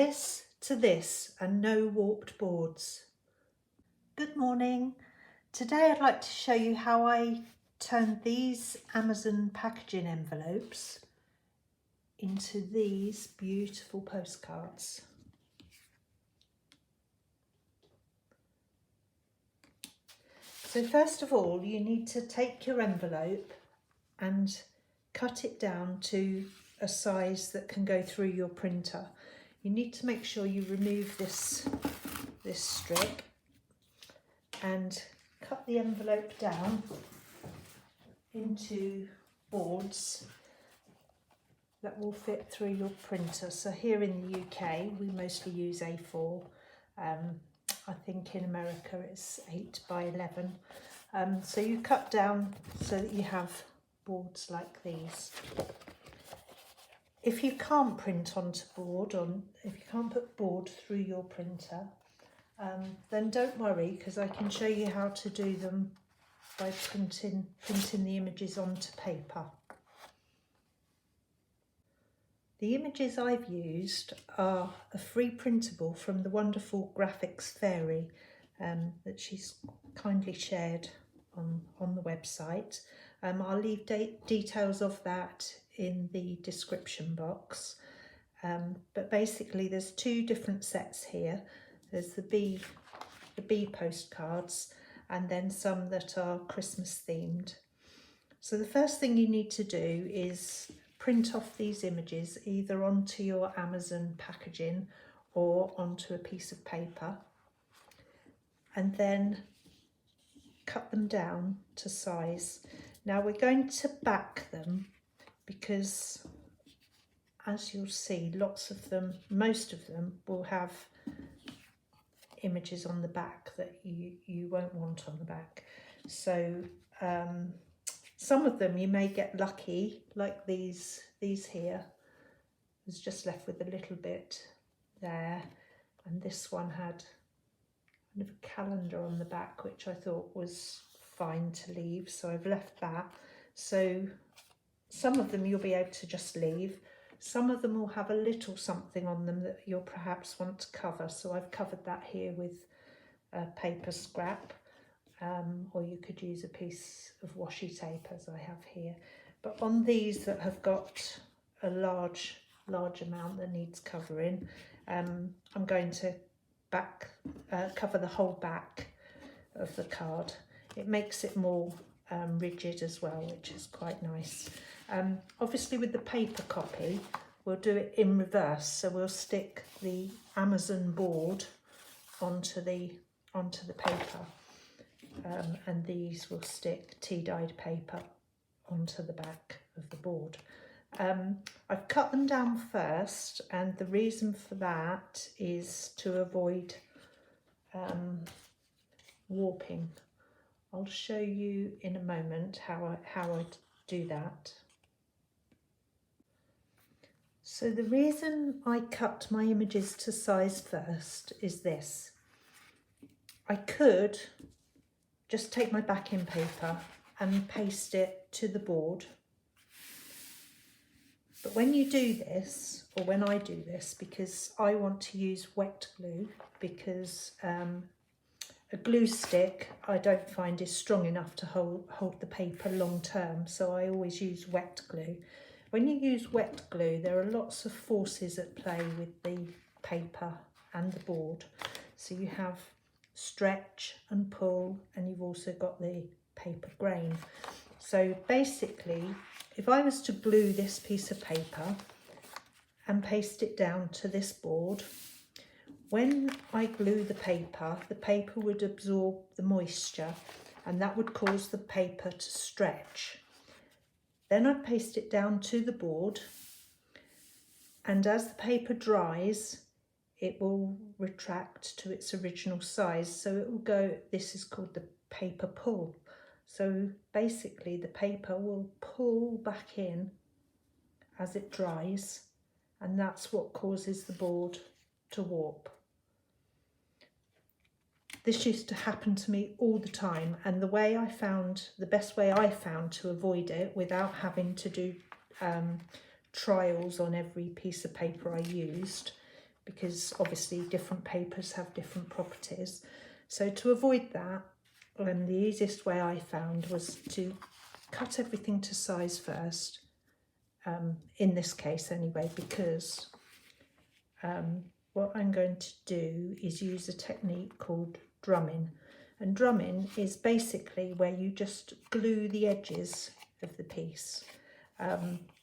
This to this and no warped boards. Good morning. Today I'd like to show you how I turned these Amazon packaging envelopes into these beautiful postcards. So first of all, you need to take your envelope and cut it down to a size that can go through your printer. You need to make sure you remove this strip and cut the envelope down into boards that will fit through your printer. So here in the UK we mostly use A4. I think in America it's 8 by 11. So you cut down so that you have boards like these. If you can't print onto board, if you can't put board through your printer, then don't worry, because I can show you how to do them by printing the images onto paper. The images I've used are a free printable from the wonderful graphics fairy that she's kindly shared on the website. I'll leave details of that in the description box. But basically there's two different sets here. There's the bee postcards and then some that are Christmas themed. So the first thing you need to do is print off these images either onto your Amazon packaging or onto a piece of paper, and then cut them down to size. Now we're going to back them because, as you'll see, most of them will have images on the back that you won't want on the back. So some of them you may get lucky, like these here. I was just left with a little bit there, and this one had kind of a calendar on the back, which I thought was fine to leave, so I've left that. So some of them you'll be able to just leave. Some of them will have a little something on them that you'll perhaps want to cover, so I've covered that here with a paper scrap, or you could use a piece of washi tape as I have here. But on these that have got a large amount that needs covering, I'm going to cover the whole back of the card. It makes it more rigid as well, which is quite nice. Obviously with the paper copy we'll do it in reverse, so we'll stick the Amazon board onto the paper, and these will stick tea-dyed paper onto the back of the board. I've cut them down first, and the reason for that is to avoid warping. I'll show you in a moment how I do that. So the reason I cut my images to size first is this. I could just take my backing paper and paste it to the board. But when you do this, or when I do this, because I want to use wet glue, because a glue stick I don't find is strong enough to hold the paper long term, so I always use wet glue. When you use wet glue, there are lots of forces at play with the paper and the board. So you have stretch and pull, and you've also got the paper grain. So basically, if I was to glue this piece of paper and paste it down to this board, when I glue the paper would absorb the moisture, and that would cause the paper to stretch. Then I'd paste it down to the board, and as the paper dries, it will retract to its original size. So it will go, this is called the paper pull. So basically the paper will pull back in as it dries, and that's what causes the board to warp. This used to happen to me all the time, and the best way I found to avoid it without having to do trials on every piece of paper I used because obviously different papers have different properties. So to avoid that, the easiest way I found was to cut everything to size first, in this case anyway, because what I'm going to do is use a technique called drumming. And drumming is basically where you just glue the edges of the piece.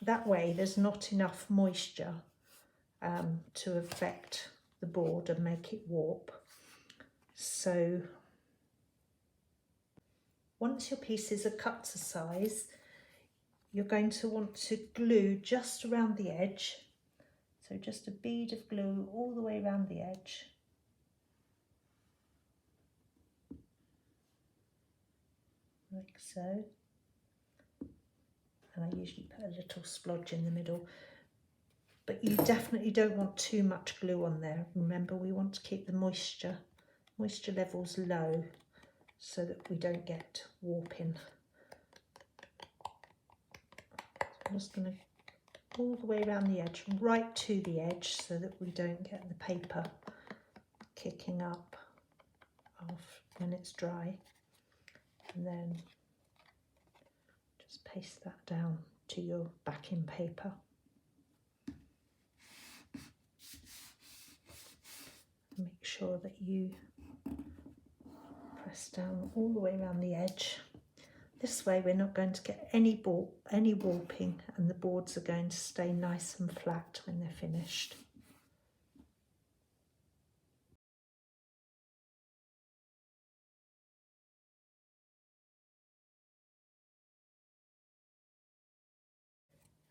That way there's not enough moisture to affect the board and make it warp. So once your pieces are cut to size, you're going to want to glue just around the edge. So just a bead of glue all the way around the edge. Like so. And I usually put a little splodge in the middle. But you definitely don't want too much glue on there. Remember, we want to keep the moisture levels low so that we don't get warping. So I'm just going to all the way around the edge, right to the edge, so that we don't get the paper kicking up off when it's dry. And then just paste that down to your backing paper. Make sure that you press down all the way around the edge. This way we're not going to get any warping, and the boards are going to stay nice and flat when they're finished.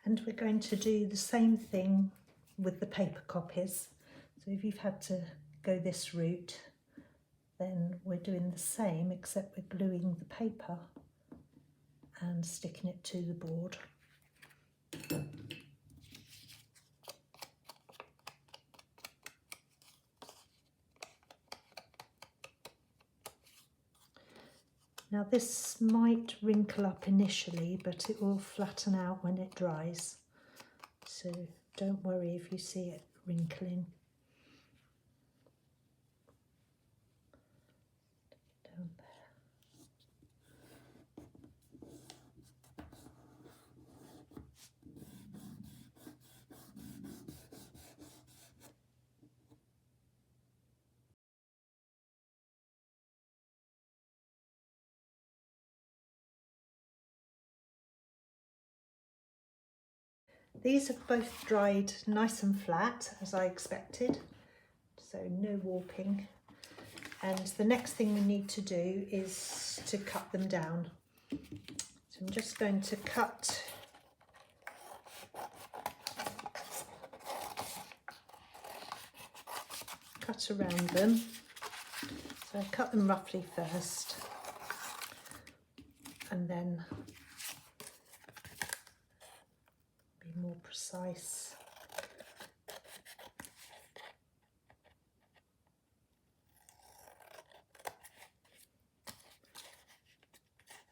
And we're going to do the same thing with the paper copies. So if you've had to go this route, then we're doing the same, except we're gluing the paper and sticking it to the board. Now this might wrinkle up initially, but it will flatten out when it dries. So don't worry if you see it wrinkling. Down there. These have both dried nice and flat, as I expected, so no warping. And the next thing we need to do is to cut them down. So I'm just going to cut around them. So I cut them roughly first, and then be more precise.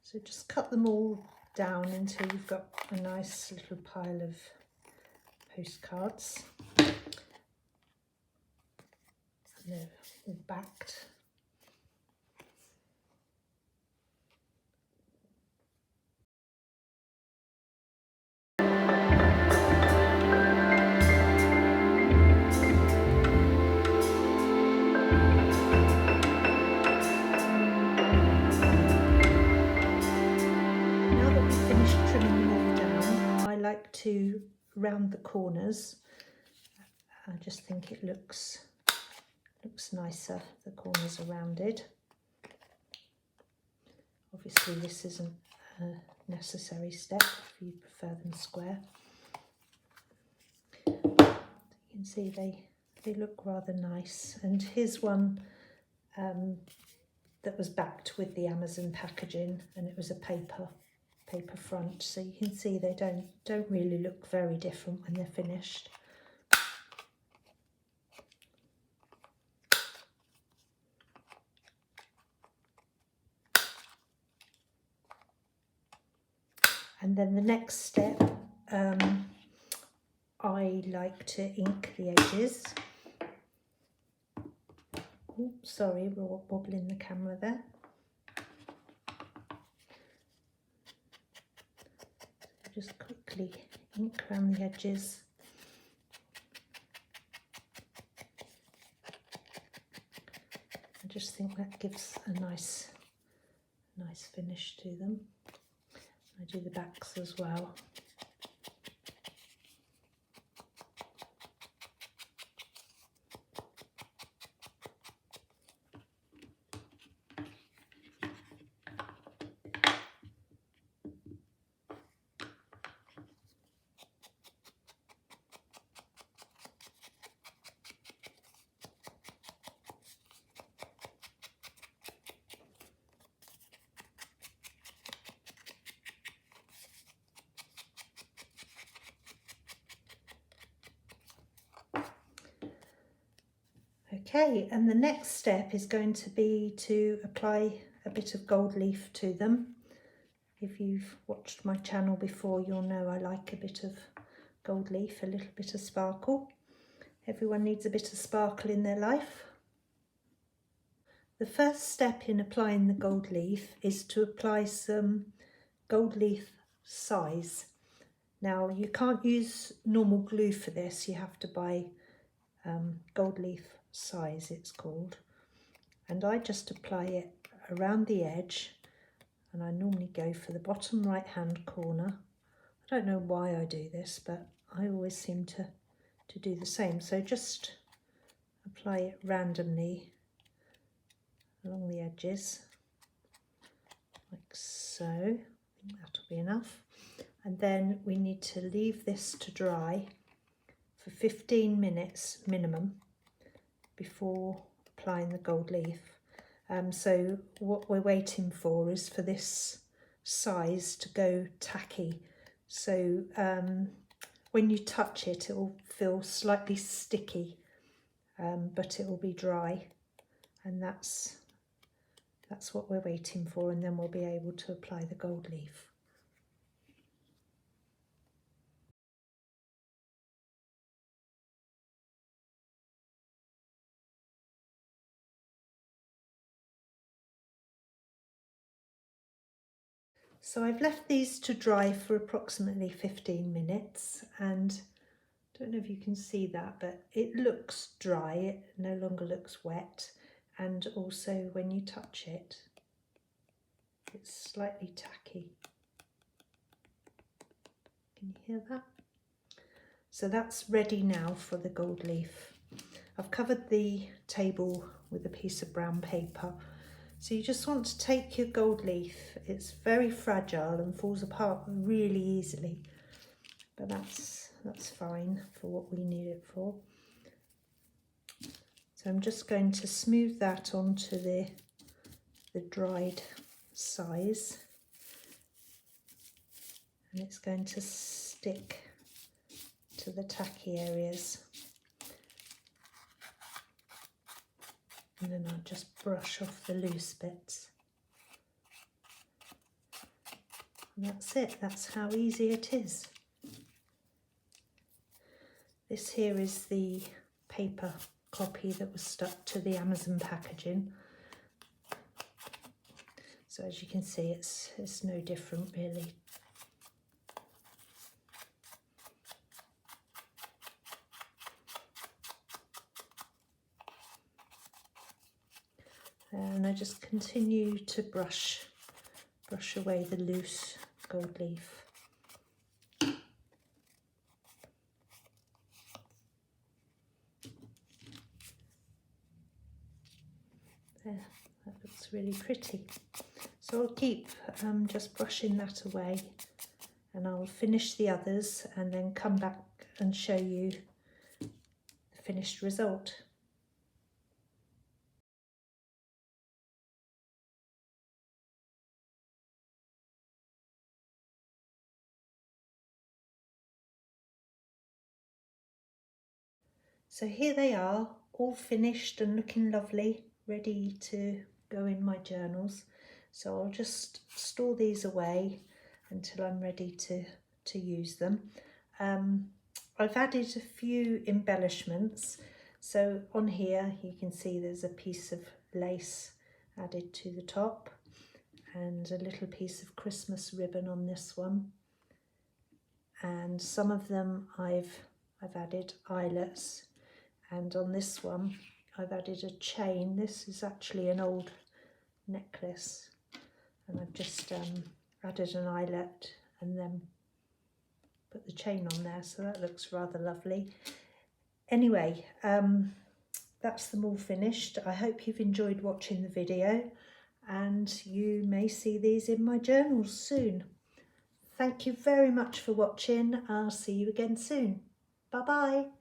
So just cut them all down until you've got a nice little pile of postcards. And they're all backed. To round the corners. I just think it looks nicer, the corners are rounded. Obviously this isn't a necessary step if you prefer them square. You can see they look rather nice, and here's one that was backed with the Amazon packaging, and it was a paper front, so you can see they don't really look very different when they're finished. And then the next step, I like to ink the edges. Oh, sorry, we're wobbling the camera there. Just quickly ink around the edges. I just think that gives a nice finish to them. I do the backs as well. Okay, and the next step is going to be to apply a bit of gold leaf to them. If you've watched my channel before, you'll know I like a bit of gold leaf, a little bit of sparkle. Everyone needs a bit of sparkle in their life. The first step in applying the gold leaf is to apply some gold leaf size. Now, you can't use normal glue for this, you have to buy gold leaf size, it's called. And I just apply it around the edge, and I normally go for the bottom right hand corner. I don't know why I do this, but I always seem to do the same. So just apply it randomly along the edges, like so. I think that'll be enough. And then we need to leave this to dry for 15 minutes minimum before applying the gold leaf. So what we're waiting for is for this size to go tacky. So when you touch it, it will feel slightly sticky, but it will be dry, and that's what we're waiting for, and then we'll be able to apply the gold leaf. So I've left these to dry for approximately 15 minutes, and I don't know if you can see that, but it looks dry, it no longer looks wet, and also when you touch it, it's slightly tacky. Can you hear that? So that's ready now for the gold leaf. I've covered the table with a piece of brown paper. So you just want to take your gold leaf. It's very fragile and falls apart really easily, but that's fine for what we need it for. So I'm just going to smooth that onto the dried size, and it's going to stick to the tacky areas. And then I'll just brush off the loose bits. And that's it, that's how easy it is. This here is the paper copy that was stuck to the Amazon packaging. So as you can see, it's no different really. And I just continue to brush away the loose gold leaf. There, that looks really pretty. So I'll keep just brushing that away, and I'll finish the others and then come back and show you the finished result. So here they are, all finished and looking lovely, ready to go in my journals. So I'll just store these away until I'm ready to use them. I've added a few embellishments. So on here you can see there's a piece of lace added to the top and a little piece of Christmas ribbon on this one, and some of them I've added eyelets, and on this one I've added a chain. This is actually an old necklace, and I've just added an eyelet and then put the chain on there, so that looks rather lovely. Anyway, that's them all finished. I hope you've enjoyed watching the video, and you may see these in my journals soon. Thank you very much for watching. I'll see you again soon. Bye bye.